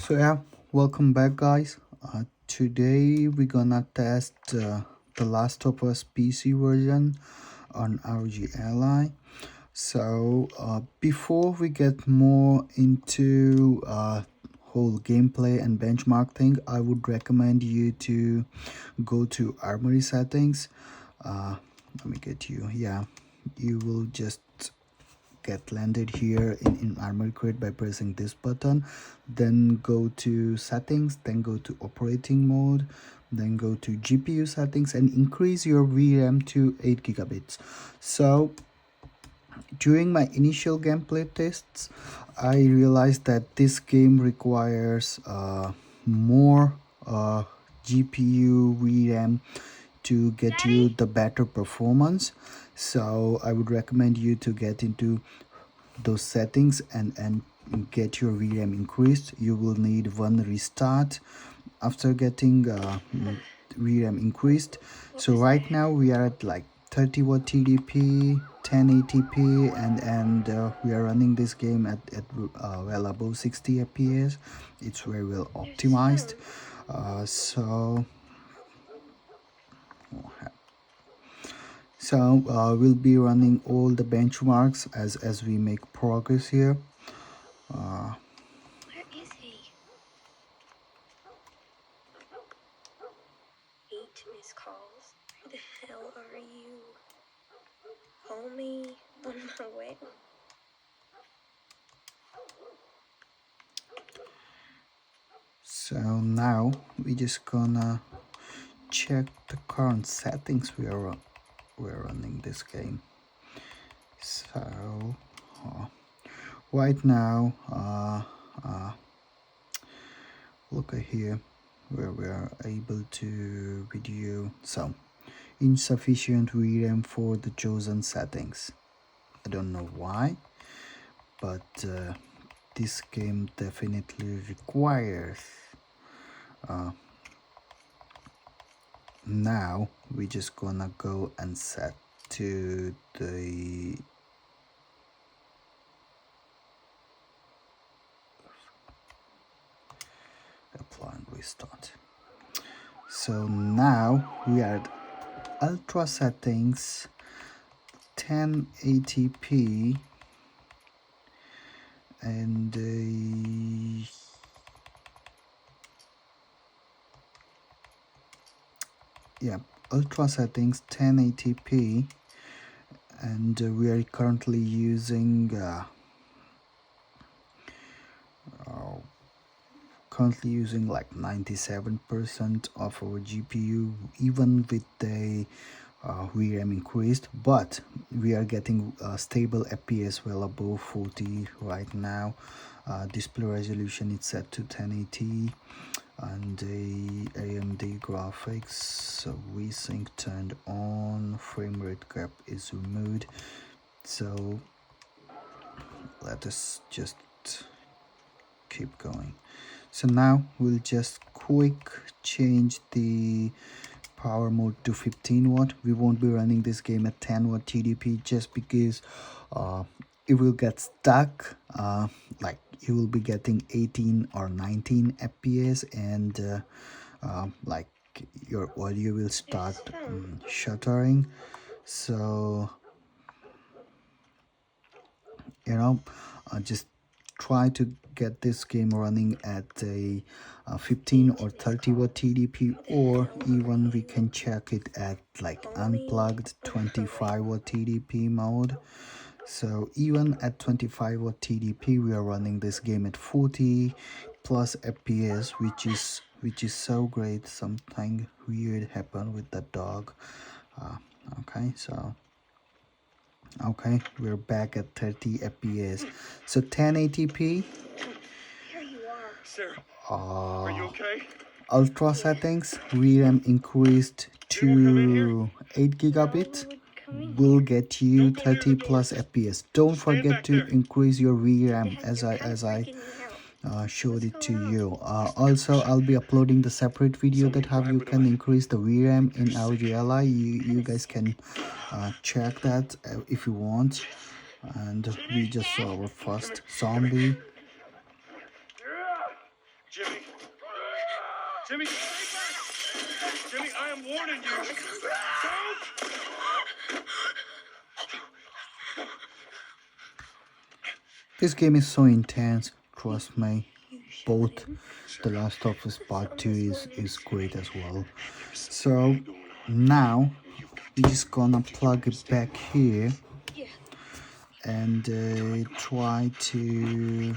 So yeah, welcome back guys. Today we're gonna test the Last of Us PC version on ROG Ally. So before we get more into whole gameplay and benchmark thing, I would recommend you to go to armory settings. Let me get you. Yeah, you will just get landed here in armor crate by pressing this button, then go to settings, then go to operating mode, then go to GPU settings and increase your VRAM to 8 gigabits. So during my initial gameplay tests, I realized that this game requires more GPU VRAM to get you the better performance. So I would recommend you to get into those settings and get your VRAM increased. You will need one restart after getting VRAM increased. So right now we are at like 30 watt TDP, 1080p, and we are running this game at well above 60 fps. It's very well optimized. We'll be running all the benchmarks as we make progress here. Where is he? 8 missed calls. Where the hell are you? Homie, on my way. So now we just gonna check the current settings we're running this game. So right now look at here where we are able to video some insufficient VRAM for the chosen settings. I don't know why, but this game definitely requires now we just gonna go and set to the apply and restart. So now we are at ultra settings, 1080p, and yeah, ultra settings 1080p, and we are currently using like 97% of our GPU, even with the VRAM increased, but we are getting stable FPS well above 40 right now. Display resolution is set to 1080, and the AMD graphics VSync turned on, frame rate cap is removed. So let us just keep going. So now we'll just quick change the power mode to 15 watt. We won't be running this game at 10 watt TDP just because it will get stuck. Like you will be getting 18 or 19 fps, and like your audio will start shuttering. So just try to get this game running at a 15 or 30 watt TDP, or even we can check it at like unplugged 25 watt TDP mode. So even at 25 watt TDP we are running this game at 40 plus fps, which is so great. Something weird happened with the dog. Okay, we're back at 30 fps. So 1080p. Here you are. Sarah, are you okay? Ultra settings, VRAM increased to 8 gigabit, will get you 30 plus fps. Don't forget to increase your VRAM as I showed it to you. Also, I'll be uploading the separate video that how you can increase the VRAM in ROG Ally. You guys can check that if you want. And we just saw our first zombie. Jimmy, Jimmy, I am warning you. Don't! This game is so intense, trust me. Both The Last of Us Part 2 is great as well. So now we're just gonna plug it back here and try to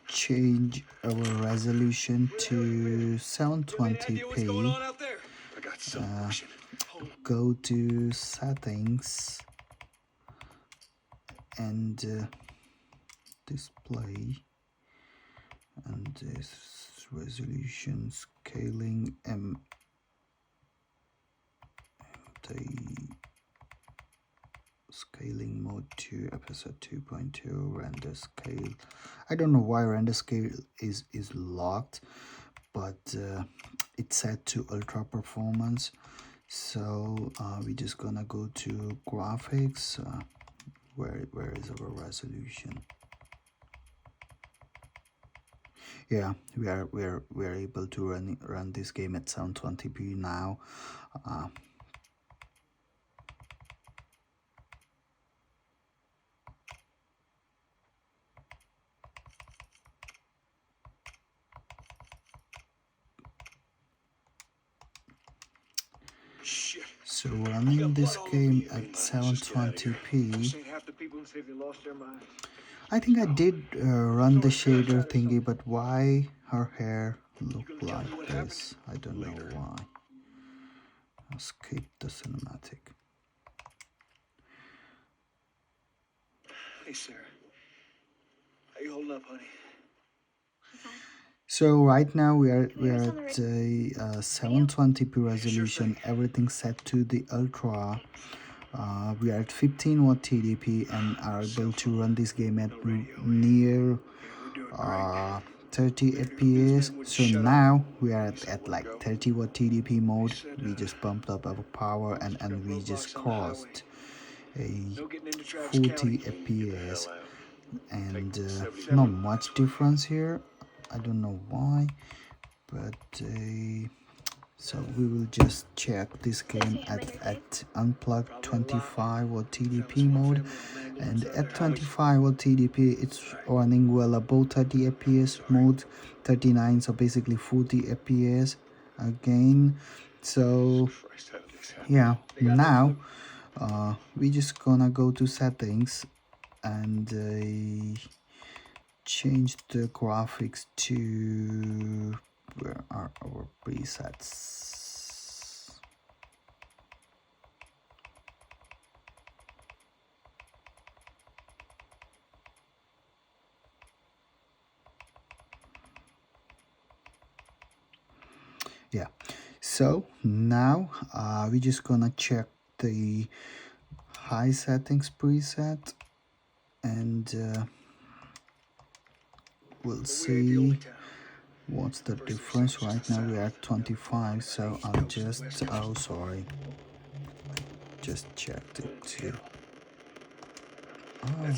change our resolution to 720p. Go to settings and display, and this resolution scaling the scaling mode to episode 2.2 render scale. I don't know why render scale is locked, but it's set to ultra performance. So we're just gonna go to graphics. Where is our resolution? Yeah, we're able to run this game at 720p now. So running this game at 720p, I think I did run the shader thingy, but why her hair look like this? I don't know why. I'll skip the cinematic. Hey, Sarah. How you holding up, honey? So right now we are at a 720p resolution, everything set to the ultra. We are at 15 watt TDP and are able to run this game at near 30 FPS. So now we are at like 30 watt TDP mode. We just bumped up our power and we just crossed a 40 FPS, and not much difference here. I don't know why, but so we will just check this game at unplugged 25 watt TDP mode, and at 25 watt TDP it's running well above 30 FPS mode, 39, so basically 40 FPS again. So yeah, now we're just gonna go to settings and change the graphics to, where are our presets? Yeah, so now we're just gonna check the high settings preset, and we'll see what's the difference. Right now we are at 25, so I'll just, oh sorry, just checked it too. Oh,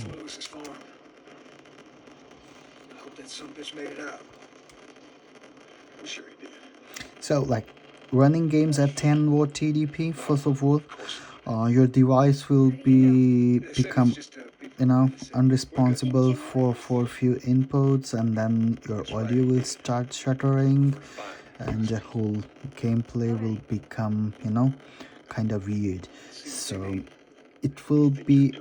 so like running games at 10 watt TDP, first of all, your device will become, you know, unresponsive for few inputs, and then your audio will start shuttering and the whole gameplay will become, you know, kind of weird. So it will be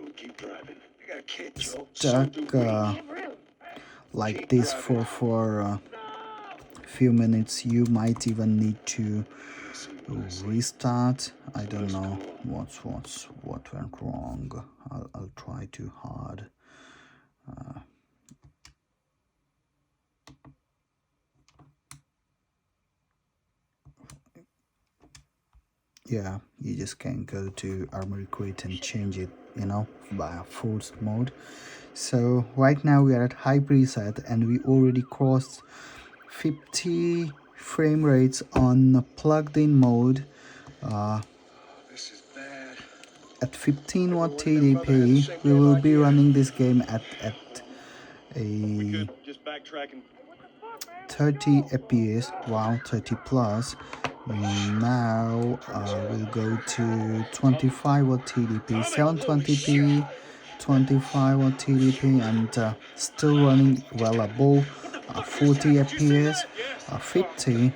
stuck like this for a few minutes. You might even need to restart. I don't know what went wrong. I'll try too hard. Yeah, you just can go to Armory Crate and change it, you know, by forced mode. So right now we are at high preset and we already crossed 50 frame rates on plugged in mode. At 15 watt TDP we will be running this game at a 30 fps. Wow, 30 plus. Now we'll go to 25 watt TDP, 720p, 25 watt TDP, and still running well above 40 fps, 50.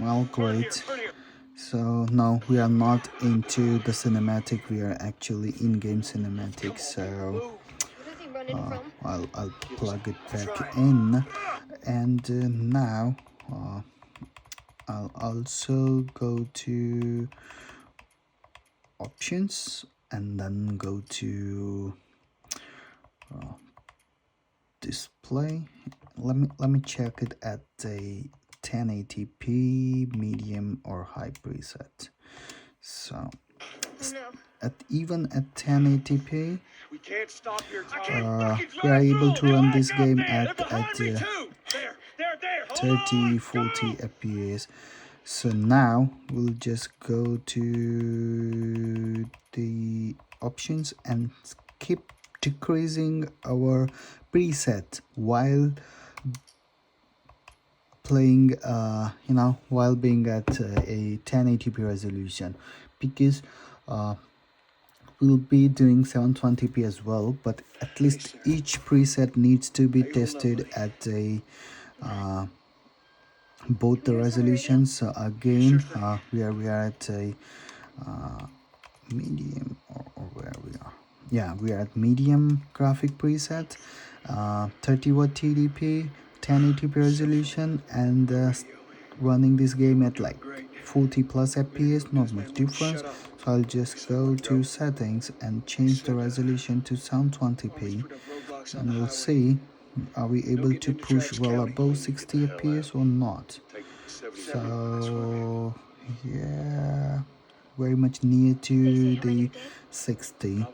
Well, great. So now we are not into the cinematic, we are actually in-game cinematic. So What is he running from? I'll plug it back in, and now I'll also go to options and then go to display. Let me check it at a 1080p medium or high preset. So Oh no. even at 1080p We can't stop here, Tom. we are able to run this game at There. 30 40 fps. So now we'll just go to the options and keep decreasing our preset while playing while being at a 1080p resolution, because we'll be doing 720p as well, but at least each preset needs to be tested at a both the resolutions. So again, we are at a medium, or where we are, yeah, we are at medium graphic preset, 30 watt TDP, 1080p resolution, and running this game at like 40 plus fps, not much difference. So I'll just go to settings and change the resolution to 720p, and we'll see, are we able to push well above 60 fps or not. So yeah, very much near to the 60.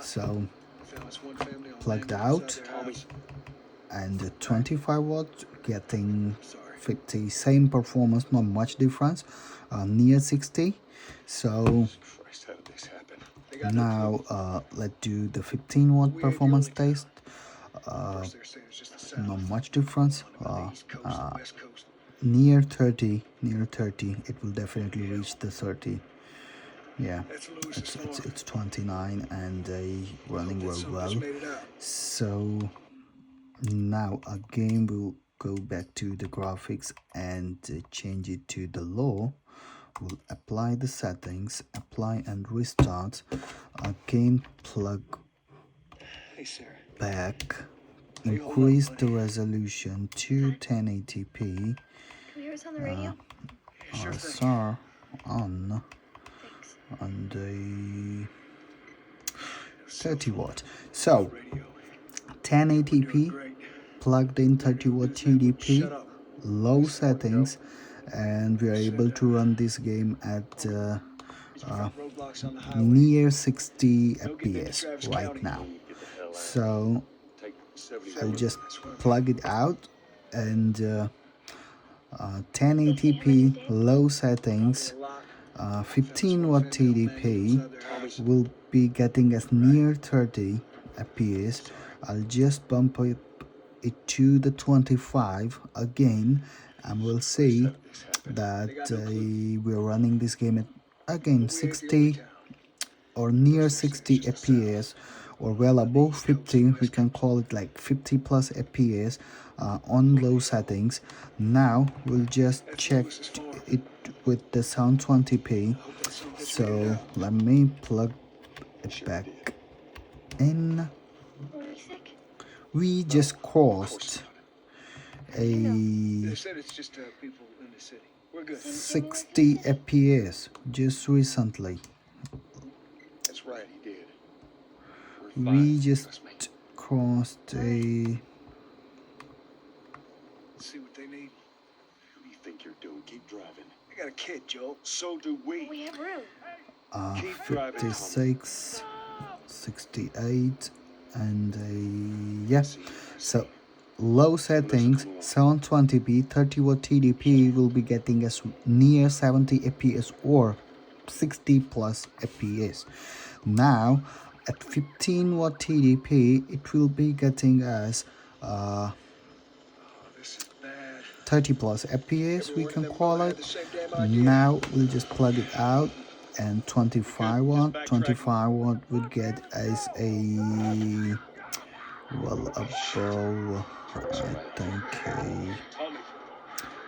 So plugged out, and 25 watt getting 50, same performance, not much difference, near 60. So now let's do the 15 watt performance test. Not much difference, near 30, it will definitely reach the 30. Yeah, it's 29 and running well. So now again we'll go back to the graphics and change it to the low. We'll apply the settings, apply and restart. Again, plug back, increase the resolution to 1080p. Can we hear us on the radio? RSR on, Thanks. and a 30 watt. So 1080p, plugged in 30 watt TDP, low settings, and we are able to run this game at near 60 fps right now. So I'll just plug it out, and 1080p low settings, 15 watt TDP will be getting us near 30 fps. I'll just bump it to the 25 again, and we'll see that we're running this game at again 60 or near 60 fps, or well above 50. We can call it like 50 plus fps on low settings. Now we'll just check it with the 720p. So let me plug it back in. Are we sick? We just crossed a They said it's just people in the city. We're good. 60 fps just recently. That's right, he did. We just crossed a Let's see what they need. What do you think you're doing? Keep driving. I got a kid, Joe. So do we. We have room. 56, 68, and yeah. So low settings, 720p, 30 watt TDP will be getting us near 70 fps or 60 plus fps. Now at 15 watt TDP, it will be getting us This is bad. 30 plus FPS we can call it. Now we'll just plug it out, and 25 watt would get us a well above I think a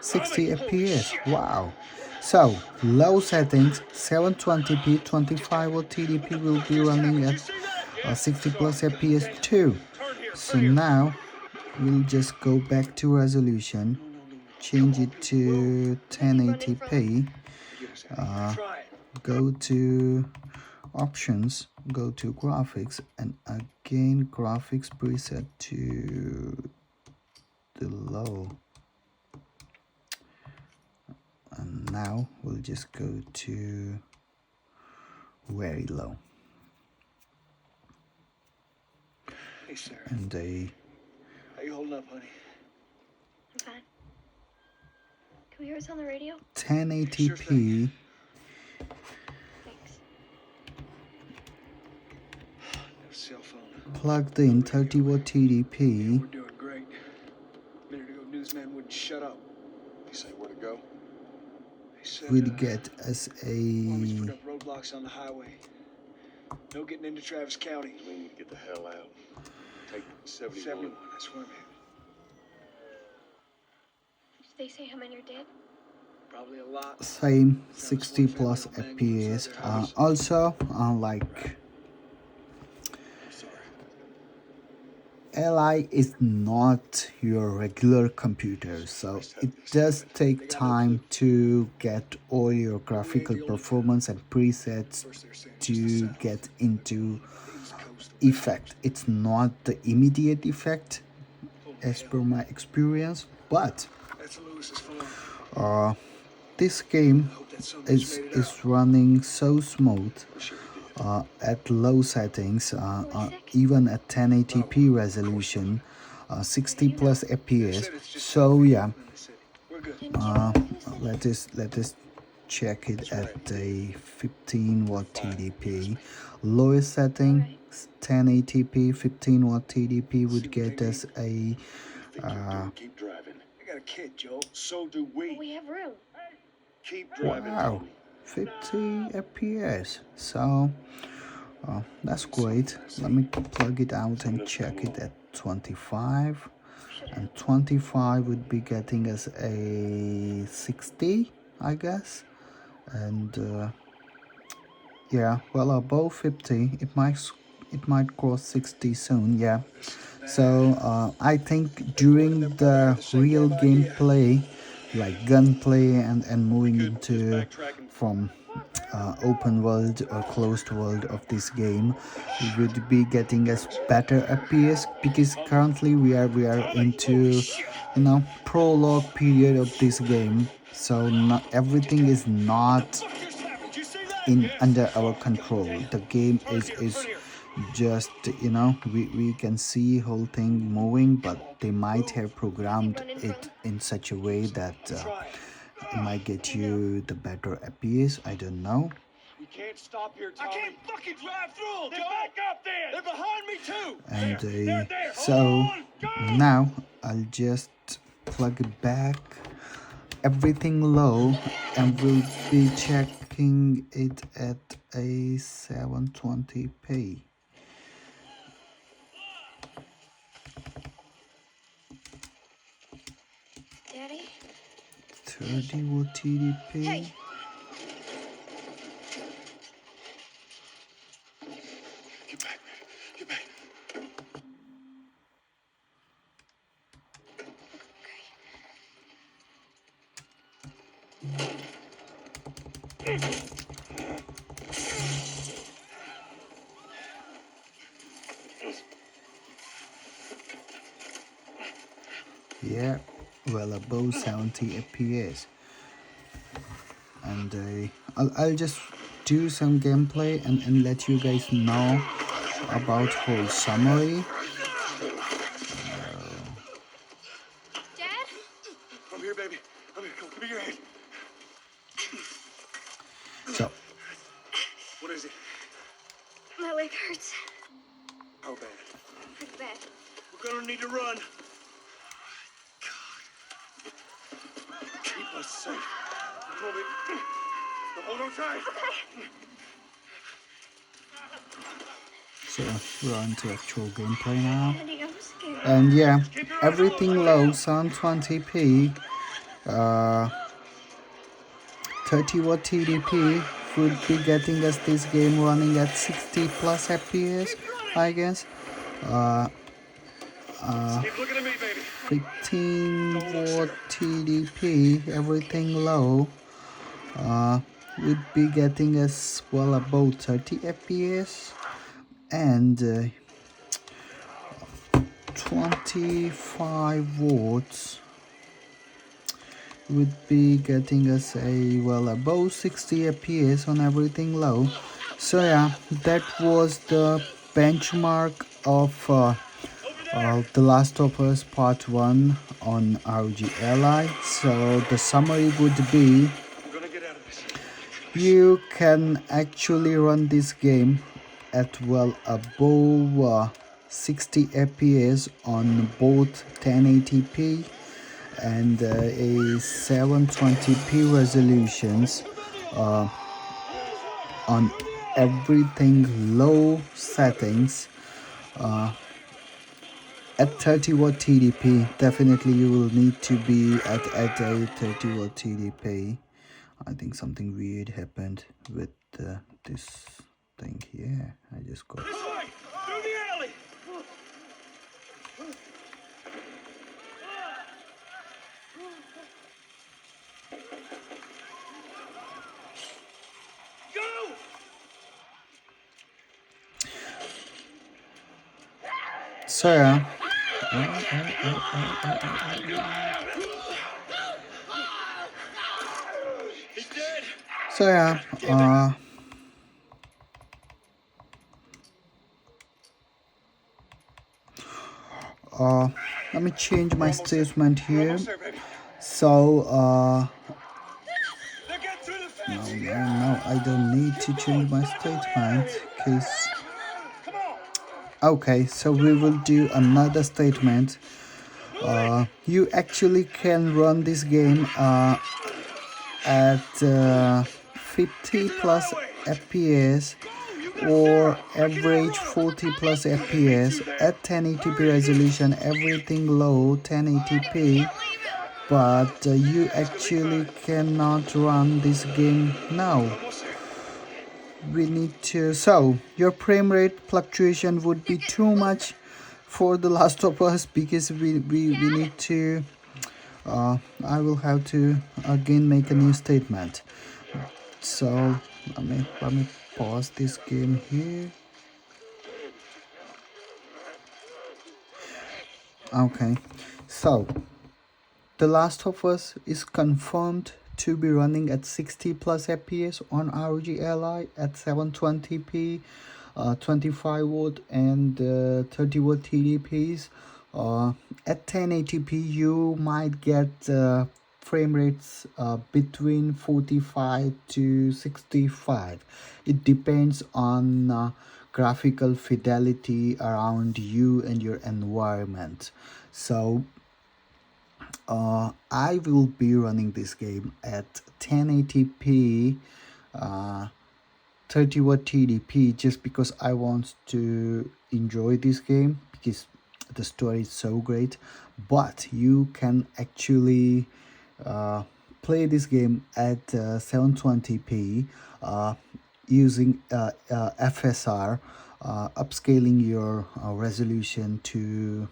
60 fps. Wow. So low settings 720p 25 watt TDP will be running at 60 plus fps too. So now we'll just go back to resolution, change it to 1080p, go to options, go to graphics, and again graphics preset to the low. And now we'll just go to very low. Hey, Sarah. And How you holding up, honey? I'm fine. Can we hear us on the radio? 1080p. Thanks. No cell phone. Plugged in 30 watt TDP. We're doing great. A minute ago, newsman wouldn't shut up. You say where to go? He said, Will get us Army's a put up roadblocks on the highway. No getting into Travis County. We need to get the hell out. Take 71. 71, that's where I'm headed. Did they say how many are dead? Probably a lot. same 60 plus fps. Also like I'm sorry. Ally is not your regular computer, so it does take time to get all your graphical performance and presets to get into effect. It's not the immediate effect as per my experience, but That's Lewis's phone. this game Hope that son just made it out. is running so smooth at low settings, even at 1080p resolution, 60 plus fps. So yeah, We're good. Didn't you notice? let us check it at a 15 watt TDP. Lowest setting 1080p 15 watt TDP would get us a Think you're doing? Keep driving. I got a kid, Joe. So do we. But we have room. Keep driving. wow, Tony. 50 fps. So that's great. Let me plug it out and check it at 25, and 25 would be getting us a 60, I guess. And yeah, well above 50, it might cross 60 soon. Yeah, so I think during the real gameplay, like gunplay and moving into from open world or closed world of this game, we would be getting us better fps, because currently we are into prologue period of this game, so not everything is not in under our control. The game is just we can see whole thing moving, but they might have programmed it in such a way that it might get you the better fps. I don't know. You can't stop here, Tommy. I can't fucking drive through them. Then back up then. They're behind me too. And There. so Hold on. Go. now I'll just plug it back, everything low, and we'll be checking it at a 720p. Daddy? 30 watt TDP. Hey! Get back, man. Get back. Yeah, well above 70 fps. And I'll just do some gameplay and let you guys know about whole summary. Dad? I'm here, baby. I'm here. Come, give me your hand. So What is it? My leg hurts. How bad? Pretty bad. We're gonna need to run. It's safe. Pull me. Hold on tight. So we're on to actual gameplay now. Daddy, I'm scared. And yeah, Keep your eyes everything open. low, 720p, 30-watt TDP would be getting us this game running at 60 plus FPS, I guess. Keep looking at me, baby. 15-watt TDP, everything low, would be getting us well above 30 FPS, and 25 watts would be getting us a well above 60 fps on everything low. So yeah, that was the benchmark of The Last of Us Part 1 on ROG Ally. So the summary would be, I'm gonna get out of this. you can actually run this game at well above 60 fps on both 1080p and a 720p resolutions on everything low settings at 30-watt TDP. Definitely you will need to be at a 30-watt TDP. I think something weird happened with this thing here. I just got This way! Through the alley! Go! so yeah. He's dead! So yeah, let me change my statement here. Almost there, baby. So They're getting through the no, fence! no, I don't need to change my statement, cause Come on! okay, so we will do another statement. You actually can run this game at 50 plus fps or average 40 plus fps at 1080p resolution, everything low 1080p, but you actually cannot run this game now. We need to, so your frame rate fluctuation would be too much for The Last of Us, because we need to I will have to again make a new statement. So let me pause this game here. Okay, so The Last of Us is confirmed to be running at 60 plus fps on ROG Ally at 720p, 25 watt and 30 watt TDPs. At 1080p you might get frame rates between 45 to 65. It depends on graphical fidelity around you and your environment. So I will be running this game at 1080p 30 watt TDP, just because I want to enjoy this game, because the story is so great. But you can actually play this game at 720p using FSR, upscaling your resolution to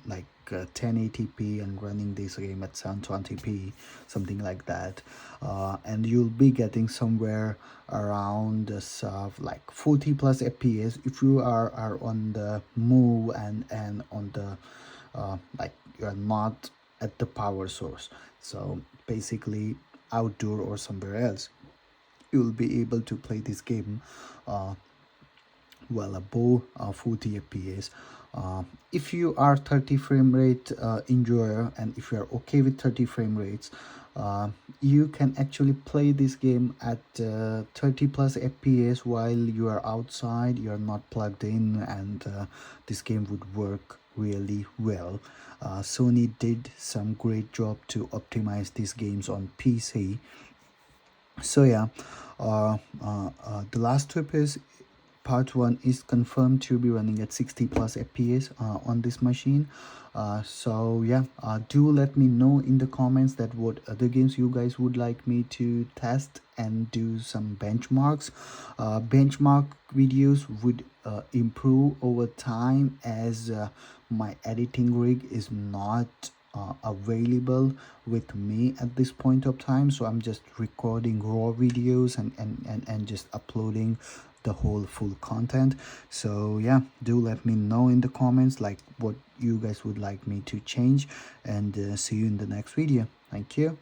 like 1080p and running this game at 720p, something like that, and you'll be getting somewhere around like 40 plus fps if you are on the move and on the like you're not at the power source. So basically outdoor or somewhere else, you'll be able to play this game well above 40 fps. If you are 30 frame rate enjoyer, and if you are okay with 30 frame rates, you can actually play this game at 30 plus fps while you are outside, you are not plugged in, and this game would work really well. Sony did some great job to optimize these games on PC. So yeah, the last trip is part 1 is confirmed to be running at 60 plus fps on this machine. So yeah, do let me know in the comments that what other games you guys would like me to test and do some benchmarks. Benchmark videos would improve over time as my editing rig is not available with me at this point of time, so I'm just recording raw videos and just uploading the whole full content. So yeah, do let me know in the comments like what you guys would like me to change, and see you in the next video. Thank you.